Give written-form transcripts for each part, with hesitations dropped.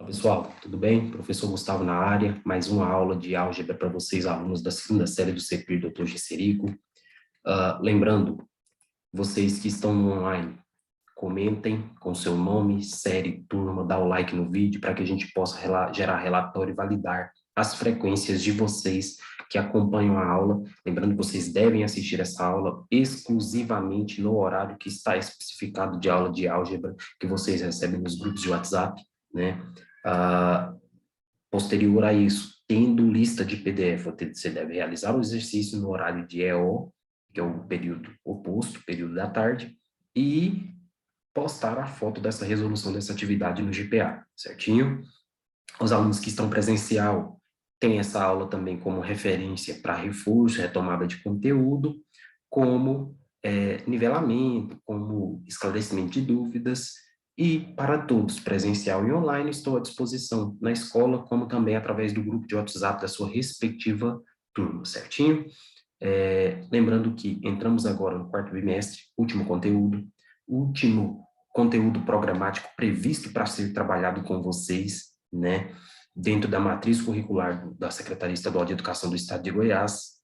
Pessoal, tudo bem? Professor Gustavo na área, mais uma aula de álgebra para vocês, alunos da segunda série do CEPIR Dr. Gesserico. Lembrando, vocês que estão no online, comentem com seu nome, série, turma, dá o like no vídeo para que a gente possa gerar relatório e validar as frequências de vocês que acompanham a aula. Lembrando que vocês devem assistir essa aula exclusivamente no horário que está especificado de aula de álgebra que vocês recebem nos grupos de WhatsApp, né? Posterior a isso, tendo lista de PDF, você deve realizar o exercício no horário de EO, que é o período oposto, período da tarde, e postar a foto dessa resolução dessa atividade no GPA, certinho? Os alunos que estão presencial têm essa aula também como referência para reforço, retomada de conteúdo, como nivelamento, como esclarecimento de dúvidas, e para todos, presencial e online, estou à disposição na escola, como também através do grupo de WhatsApp da sua respectiva turma, certinho? Lembrando que entramos agora no quarto bimestre, último conteúdo programático previsto para ser trabalhado com vocês, né, dentro da matriz curricular da Secretaria Estadual de Educação do Estado de Goiás.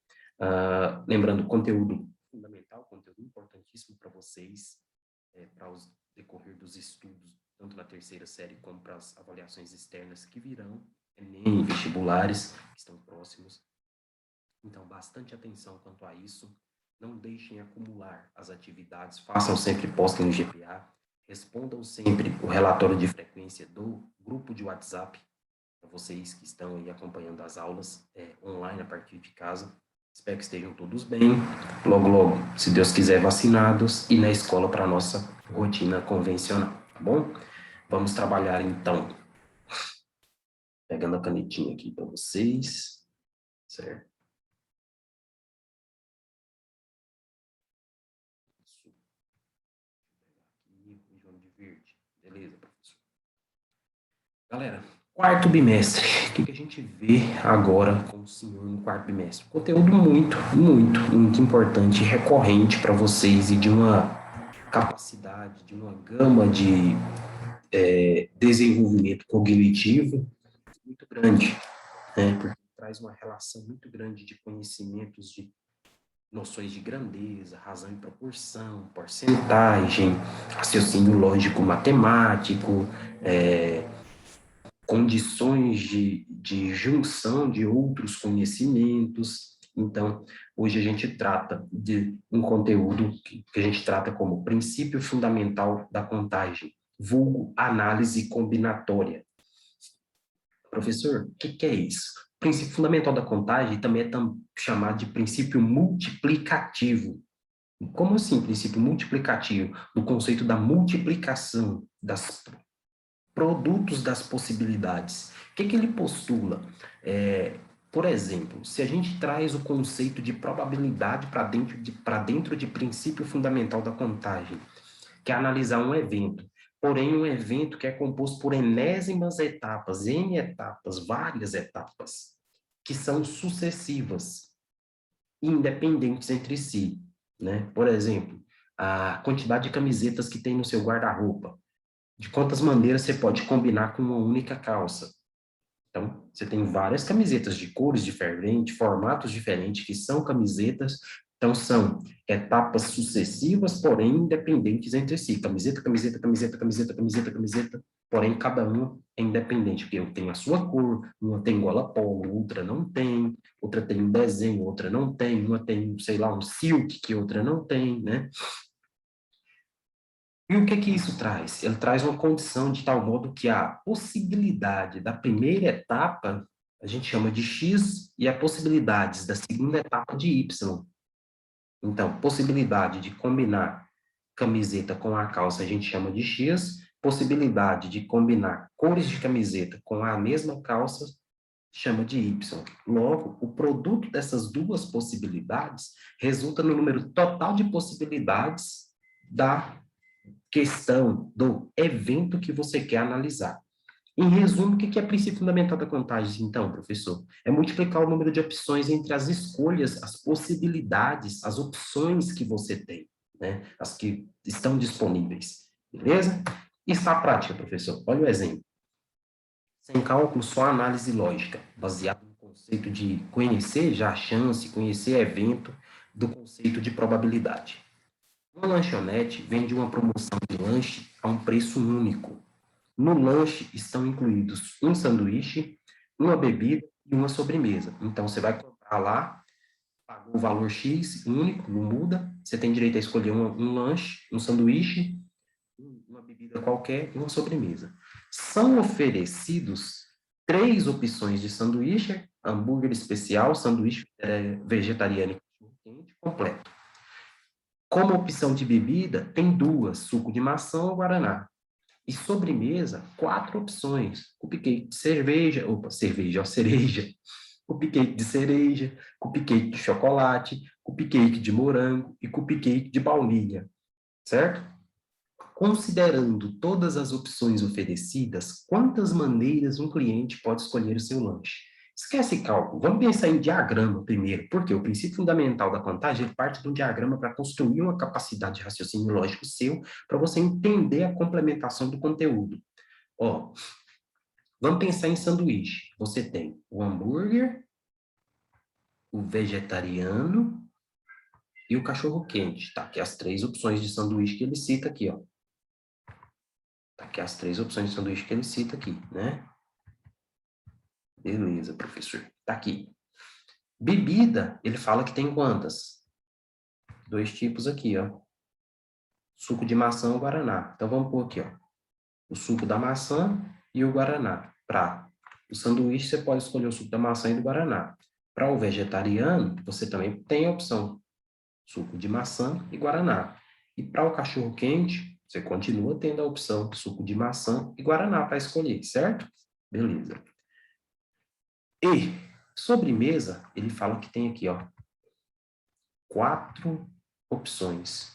Lembrando, conteúdo fundamental, conteúdo importantíssimo para vocês, para o decorrer dos estudos, tanto na terceira série como para as avaliações externas que virão, Enem, vestibulares, que estão próximos. Então, bastante atenção quanto a isso. Não deixem acumular as atividades, façam sempre post no GPA, respondam sempre o relatório de frequência do grupo de WhatsApp, para vocês que estão aí acompanhando as aulas online a partir de casa. Espero que estejam todos bem, logo, se Deus quiser, vacinados e na escola para a nossa rotina convencional, tá bom? Vamos trabalhar então, pegando a canetinha aqui para vocês, certo? Beleza, professor. Galera, quarto bimestre. O que a gente vê agora com o senhor no quarto bimestre? Conteúdo muito importante, recorrente para vocês e de uma capacidade, de uma gama de desenvolvimento cognitivo muito grande, né? Porque traz uma relação muito grande de conhecimentos de noções de grandeza, razão e proporção, porcentagem, raciocínio lógico matemático, condições de junção de outros conhecimentos. Então, hoje a gente trata de um conteúdo que a gente trata como princípio fundamental da contagem, vulgo análise combinatória. Professor, o que é isso? O princípio fundamental da contagem também é chamado de princípio multiplicativo. Como assim, princípio multiplicativo? No conceito da multiplicação dos produtos das possibilidades. O que ele postula? Por exemplo, se a gente traz o conceito de probabilidade para dentro de princípio fundamental da contagem, que é analisar um evento, porém um evento que é composto por enésimas etapas, N etapas, várias etapas, que são sucessivas, independentes entre si, né? Por exemplo, a quantidade de camisetas que tem no seu guarda-roupa, de quantas maneiras você pode combinar com uma única calça. Então, você tem várias camisetas de cores diferentes, formatos diferentes, que são camisetas. Então, são etapas sucessivas, porém independentes entre si. Camiseta, porém cada uma é independente, porque eu tenho a sua cor, uma tem gola polo, outra não tem, outra tem um desenho, outra não tem, uma tem, sei lá, um silk que outra não tem, né? E o que isso traz? Ele traz uma condição de tal modo que a possibilidade da primeira etapa a gente chama de X e a possibilidades da segunda etapa de Y. Então, possibilidade de combinar camiseta com a calça a gente chama de X, possibilidade de combinar cores de camiseta com a mesma calça chama de Y. Logo, o produto dessas duas possibilidades resulta no número total de possibilidades da questão, do evento que você quer analisar. Em resumo, o que é princípio fundamental da contagem, então, professor? É multiplicar o número de opções entre as escolhas, as possibilidades, as opções que você tem, né? As que estão disponíveis, beleza? Isso na prática, professor. Olha o exemplo. Sem cálculo, só análise lógica, baseada no conceito de conhecer já a chance, conhecer evento, do conceito de probabilidade. Uma lanchonete vende uma promoção de lanche a um preço único. No lanche estão incluídos um sanduíche, uma bebida e uma sobremesa. Então, você vai comprar lá, pagou o valor X, único, não muda. Você tem direito a escolher um lanche, um sanduíche, uma bebida qualquer e uma sobremesa. São oferecidos 3 opções de sanduíche: hambúrguer especial, sanduíche vegetariano e quente completo. Como opção de bebida, tem 2, suco de maçã ou guaraná. E sobremesa, 4 opções: cupcake de cereja, cupcake de cereja, cupcake de chocolate, cupcake de morango e cupcake de baunilha, certo? Considerando todas as opções oferecidas, quantas maneiras um cliente pode escolher o seu lanche? Esquece cálculo, vamos pensar em diagrama primeiro, porque o princípio fundamental da contagem parte de um diagrama para construir uma capacidade de raciocínio lógico seu, para você entender a complementação do conteúdo. Ó, vamos pensar em sanduíche. Você tem o hambúrguer, o vegetariano e o cachorro-quente. Tá aqui as 3 opções de sanduíche que ele cita aqui, ó. Tá aqui as 3 opções de sanduíche que ele cita aqui, né? Beleza, professor. Tá aqui. Bebida, ele fala que tem quantas? 2 tipos aqui, ó. Suco de maçã ou guaraná. Então, vamos pôr aqui, ó. O suco da maçã e o guaraná. Para o sanduíche, você pode escolher o suco da maçã e do guaraná. Para o vegetariano, você também tem a opção suco de maçã e guaraná. E para o cachorro-quente, você continua tendo a opção suco de maçã e guaraná para escolher, certo? Beleza. E sobremesa, ele fala que tem aqui, ó, 4 opções: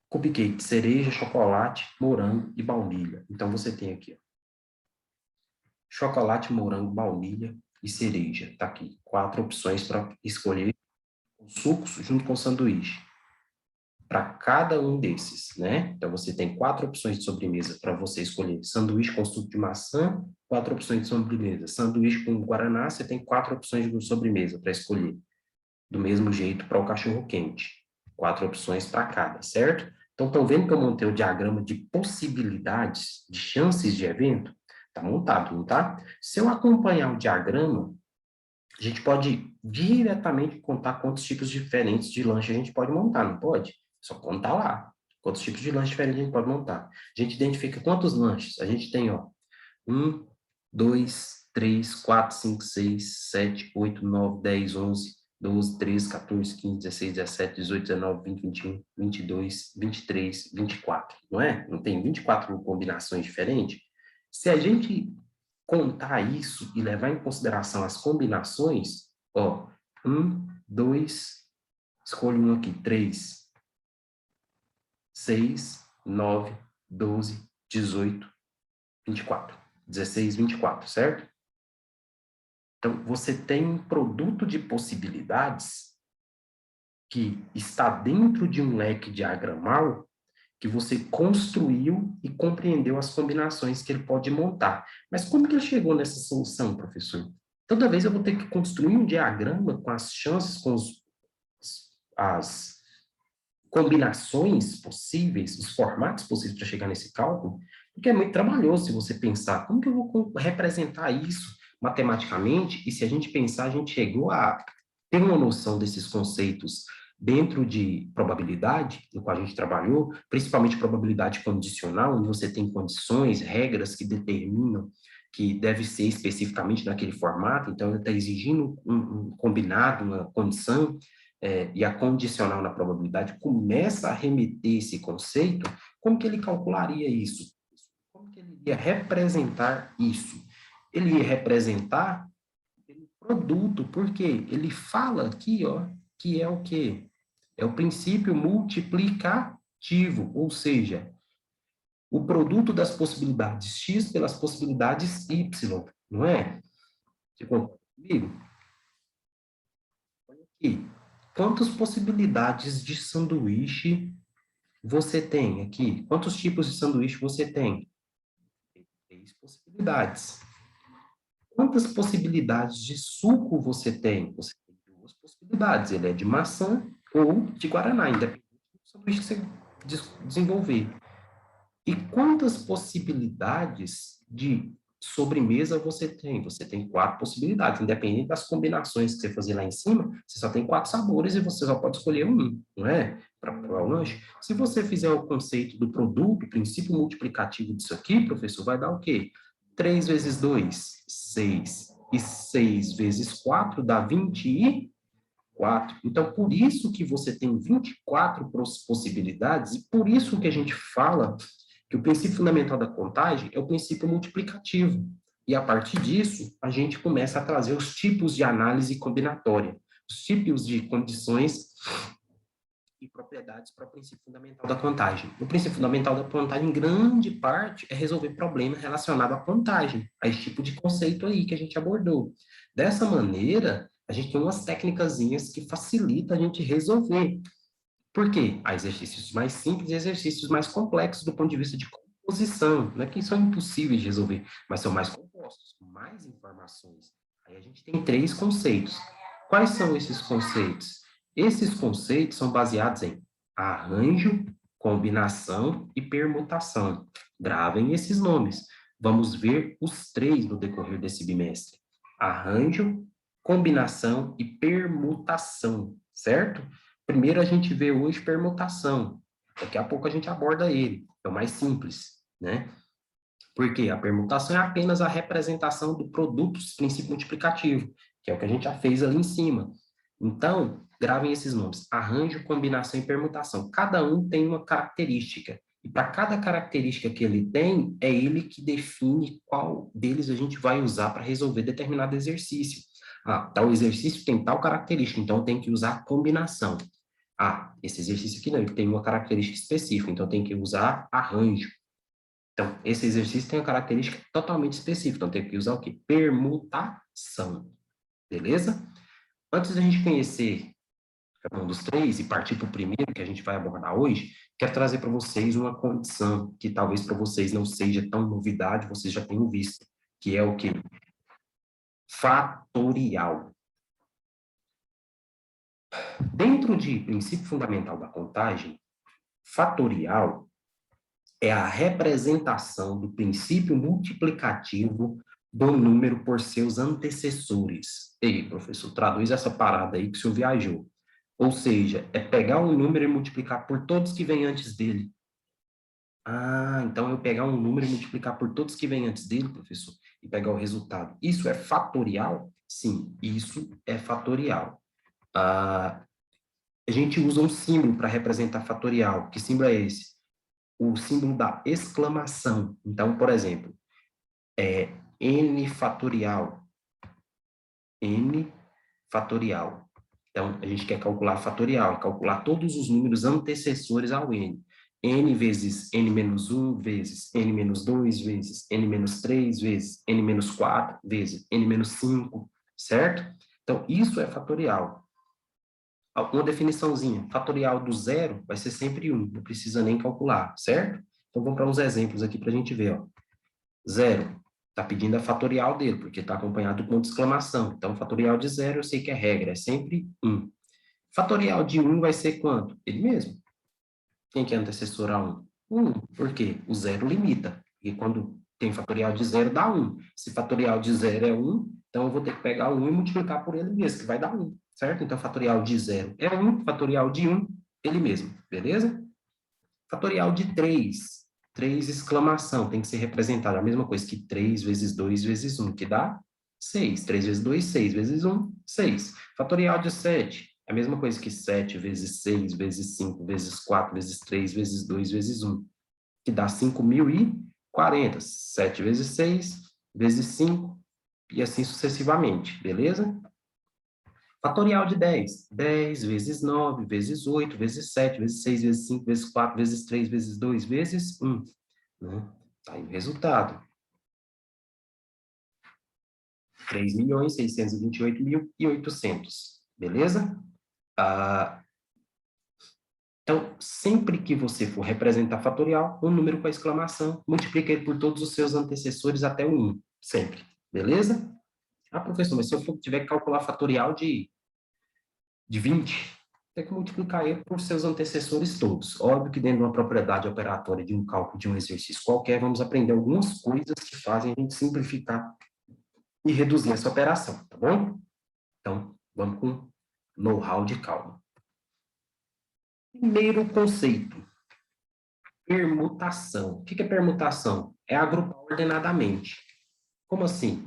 cupcake de cereja, chocolate, morango e baunilha. Então, você tem aqui, ó, chocolate, morango, baunilha e cereja. Tá aqui, 4 opções para escolher os sucos junto com o sanduíche. Para cada um desses, né? Então, você tem 4 opções de sobremesa para você escolher. Sanduíche com suco de maçã, 4 opções de sobremesa. Sanduíche com guaraná, você tem 4 opções de sobremesa para escolher. Do mesmo jeito para o cachorro-quente. 4 opções para cada, certo? Então, estão vendo que eu montei o diagrama de possibilidades, de chances de evento? Está montado, não tá? Se eu acompanhar o diagrama, a gente pode diretamente contar quantos tipos diferentes de lanche a gente pode montar, não pode? Só contar lá. Quantos tipos de lanche diferentes a gente pode montar. A gente identifica quantos lanches? A gente tem, ó, 1, 2, 3, 4, 5, 6, 7, 8, 9, 10, 11, 12, 13, 14, 15, 16, 17, 18, 19, 20, 21, 22, 23, 24, não é? Não tem 24 combinações diferentes? Se a gente contar isso e levar em consideração as combinações, ó, 1, 2, escolho um aqui, 3, 6, 9, 12, 18, 24. 16, 24, certo? Então, você tem um produto de possibilidades que está dentro de um leque diagramal que você construiu e compreendeu as combinações que ele pode montar. Mas como que ele chegou nessa solução, professor? Toda vez eu vou ter que construir um diagrama com as chances, com as combinações possíveis, os formatos possíveis para chegar nesse cálculo, porque é muito trabalhoso se você pensar, como que eu vou representar isso matematicamente? E se a gente pensar, a gente chegou a ter uma noção desses conceitos dentro de probabilidade, no qual a gente trabalhou, principalmente probabilidade condicional, onde você tem condições, regras que determinam que deve ser especificamente naquele formato, então ele está exigindo um combinado, uma condição, e a condicional na probabilidade começa a remeter esse conceito, como que ele calcularia isso? Como que ele ia representar isso? Ele ia representar pelo produto, porque ele fala aqui, ó, que é o quê? É o princípio multiplicativo, ou seja, o produto das possibilidades x pelas possibilidades y, não é? Você concorda comigo? Olha aqui. Quantas possibilidades de sanduíche você tem aqui? Quantos tipos de sanduíche você tem? 2 possibilidades. Quantas possibilidades de suco você tem? Você tem 2 possibilidades. Ele é de maçã ou de guaraná, independente do sanduíche que você desenvolver. E quantas possibilidades de sobremesa você tem? Você tem 4 possibilidades, independente das combinações que você fazer lá em cima, você só tem 4 sabores e você só pode escolher um, não é? Para o lanche. Se você fizer o conceito do produto, o princípio multiplicativo disso aqui, professor, vai dar o quê? 3 vezes 2, 6. E 6 vezes 4 dá 24. Então, por isso que você tem 24 possibilidades, e por isso que a gente fala que o princípio fundamental da contagem é o princípio multiplicativo. E a partir disso, a gente começa a trazer os tipos de análise combinatória, os tipos de condições e propriedades para o princípio fundamental da contagem. O princípio fundamental da contagem, em grande parte, é resolver problemas relacionados à contagem, a esse tipo de conceito aí que a gente abordou. Dessa maneira, a gente tem umas técnicazinhas que facilitam a gente resolver. Por quê? Há exercícios mais simples e exercícios mais complexos do ponto de vista de composição. Não é que são impossíveis de resolver, mas são mais compostos, com mais informações. Aí a gente tem 3 conceitos. Quais são esses conceitos? Esses conceitos são baseados em arranjo, combinação e permutação. Gravem esses nomes. Vamos ver os 3 no decorrer desse bimestre. Arranjo, combinação e permutação, certo? Primeiro a gente vê hoje permutação. Daqui a pouco a gente aborda ele. É o mais simples, né? Porque a permutação é apenas a representação do produto princípio multiplicativo, que é o que a gente já fez ali em cima. Então, gravem esses nomes: arranjo, combinação e permutação. Cada um tem uma característica. E para cada característica que ele tem, é ele que define qual deles a gente vai usar para resolver determinado exercício. Ah, tal exercício tem tal característica, então tem que usar a combinação. Ah, esse exercício aqui não, ele tem uma característica específica, então tem que usar arranjo. Então, esse exercício tem uma característica totalmente específica, então tem que usar o quê? Permutação. Beleza? Antes da gente conhecer cada um dos 3 e partir para o primeiro que a gente vai abordar hoje, quero trazer para vocês uma condição que talvez para vocês não seja tão novidade, vocês já tenham visto, que é o quê? Fatorial. Dentro de princípio fundamental da contagem, fatorial é a representação do princípio multiplicativo do número por seus antecessores. Ei, professor, traduz essa parada aí que o senhor viajou. Ou seja, é pegar um número e multiplicar por todos que vêm antes dele. Ah, então eu pegar um número e multiplicar por todos que vêm antes dele, professor, e pegar o resultado. Isso é fatorial? Sim, isso é fatorial. Ah, a gente usa um símbolo para representar fatorial. Que símbolo é esse? O símbolo da exclamação. Então, por exemplo, n fatorial. N fatorial. Então, a gente quer calcular fatorial, calcular todos os números antecessores ao n. N vezes n menos 1 vezes n menos 2 vezes n menos 3 vezes n menos 4 vezes n menos 5, certo? Então, isso é fatorial. Uma definiçãozinha, fatorial do zero vai ser sempre 1, não precisa nem calcular, certo? Então, vamos para uns exemplos aqui para a gente ver, ó. Zero, está pedindo a fatorial dele, porque está acompanhado do ponto de exclamação. Então, fatorial de zero, eu sei que é regra, é sempre 1. Fatorial de 1 vai ser quanto? Ele mesmo. Quem que é antecessor a 1? 1. Por quê? O zero limita. E quando tem fatorial de zero, dá 1. Se fatorial de zero é 1, então eu vou ter que pegar o 1 e multiplicar por ele mesmo, que vai dar 1, certo? Então, fatorial de zero é 1, fatorial de 1, ele mesmo, beleza? Fatorial de 3. 3 exclamação, tem que ser representado a mesma coisa que 3 vezes 2 vezes 1, que dá 6. 3 vezes 2, 6 vezes 1, 6. Fatorial de 7, a mesma coisa que 7 vezes 6 vezes 5 vezes 4 vezes 3 vezes 2 vezes 1, que dá 5.040. 7 vezes 6 vezes 5, e assim sucessivamente, beleza? Fatorial de 10. 10 vezes 9, vezes 8, vezes 7, vezes 6, vezes 5, vezes 4, vezes 3, vezes 2, vezes 1. Né? Tá aí o resultado. 3.628.800. Beleza? Então, sempre que você for representar fatorial, um número com a exclamação, multiplica ele por todos os seus antecessores até o 1, sempre, beleza? Ah, professor, mas se eu tiver que calcular fatorial de 20, tem que multiplicar ele por seus antecessores todos. Óbvio que dentro de uma propriedade operatória de um cálculo de um exercício qualquer, vamos aprender algumas coisas que fazem a gente simplificar e reduzir essa operação, tá bom? Então, vamos com know-how de cálculo. Primeiro conceito, permutação. O que é permutação? É agrupar ordenadamente. Como assim?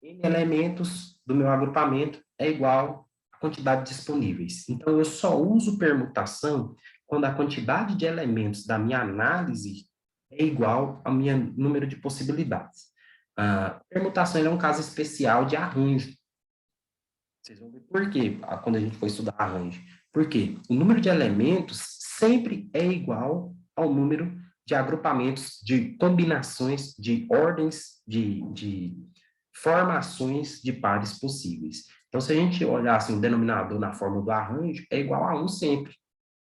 N elementos do meu agrupamento é igual à quantidade disponíveis. Então, eu só uso permutação quando a quantidade de elementos da minha análise é igual ao meu número de possibilidades. A permutação é um caso especial de arranjo. Vocês vão ver por quê, quando a gente for estudar arranjo. Porque o número de elementos sempre é igual ao número de agrupamentos, de combinações, de ordens, de formações de pares possíveis. Então, se a gente olhar assim, o denominador na forma do arranjo, é igual a 1 sempre.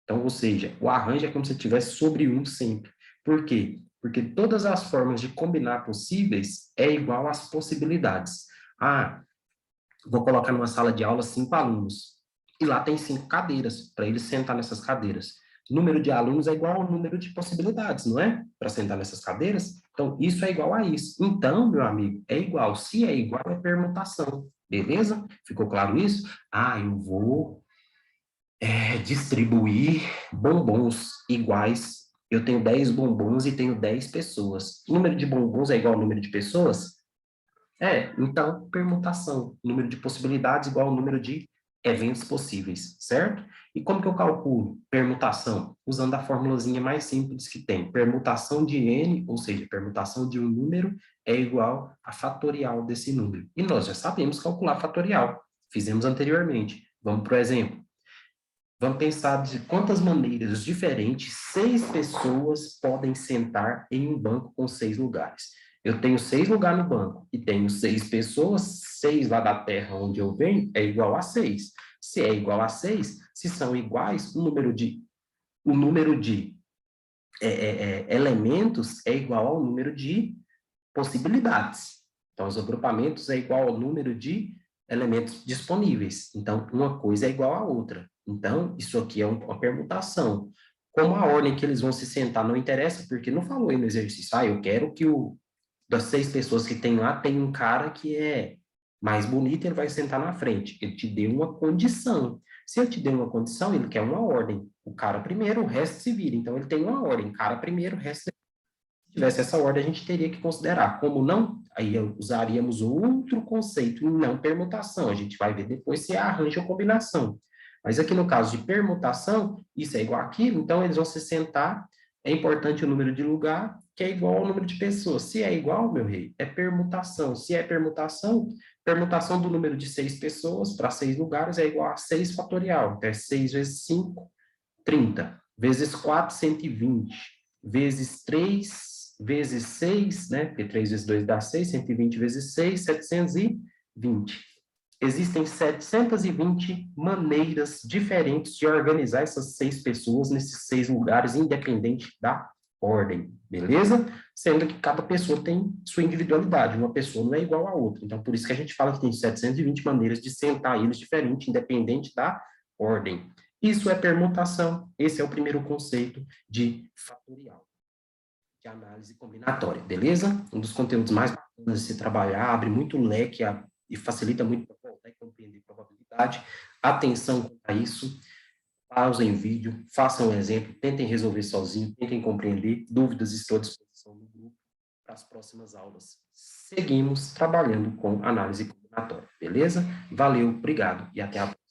Então, ou seja, o arranjo é como se estivesse sobre 1 sempre. Por quê? Porque todas as formas de combinar possíveis é igual às possibilidades. Ah, vou colocar numa sala de aula 5 alunos. E lá tem 5 cadeiras, para eles sentar nessas cadeiras. O número de alunos é igual ao número de possibilidades, não é? Para sentar nessas cadeiras. Então, isso é igual a isso. Então, meu amigo, é igual. Se é igual, é permutação. Beleza? Ficou claro isso? Ah, eu vou distribuir bombons iguais. Eu tenho 10 bombons e tenho 10 pessoas. O número de bombons é igual ao número de pessoas? Então, permutação, número de possibilidades igual ao número de eventos possíveis, certo? E como que eu calculo permutação? Usando a formulazinha mais simples que tem. Permutação de n, ou seja, permutação de um número é igual a fatorial desse número. E nós já sabemos calcular fatorial. Fizemos anteriormente. Vamos para o exemplo. Vamos pensar de quantas maneiras diferentes 6 pessoas podem sentar em um banco com 6 lugares. Eu tenho 6 lugares no banco e tenho 6 pessoas, 6 lá da terra onde eu venho é igual a 6. Se é igual a 6, se são iguais, o número de elementos é igual ao número de possibilidades. Então, os agrupamentos é igual ao número de elementos disponíveis. Então, uma coisa é igual à outra. Então, isso aqui é uma permutação. Como a ordem que eles vão se sentar não interessa, porque não falou aí no exercício, eu quero que das 6 pessoas que tem lá, tem um cara que é mais bonito, ele vai sentar na frente. Ele te deu uma condição. Se ele te deu uma condição, ele quer uma ordem. O cara primeiro, o resto se vira. Então, ele tem uma ordem. Cara primeiro, o resto se tivesse essa ordem, a gente teria que considerar. Como não, aí usaríamos outro conceito, e não permutação. A gente vai ver depois se é arranjo ou combinação. Mas aqui no caso de permutação, isso é igual àquilo, então eles vão se sentar, é importante o número de lugar, que é igual ao número de pessoas. Se é igual, meu rei, é permutação. Se é permutação, permutação do número de 6 pessoas para 6 lugares é igual a 6 fatorial. Então, é 6 vezes 5, 30. Vezes 4, 120. Vezes 3, vezes 6, né? Porque 3 vezes 2 dá 6, 120 vezes 6, 720. Existem 720 maneiras diferentes de organizar essas 6 pessoas nesses 6 lugares, independente da ordem, beleza? Sendo que cada pessoa tem sua individualidade, uma pessoa não é igual a outra. Então, por isso que a gente fala que tem 720 maneiras de sentar eles diferentes, independente da ordem. Isso é permutação, esse é o primeiro conceito de fatorial, de análise combinatória, beleza? Um dos conteúdos mais bacanas de se trabalhar, abre muito leque e facilita muito para voltar e compreender probabilidade. Atenção a isso, pausem o vídeo, façam um exemplo, tentem resolver sozinho, tentem compreender, dúvidas estou à disposição no grupo para as próximas aulas. Seguimos trabalhando com análise combinatória, beleza? Valeu, obrigado e até a próxima.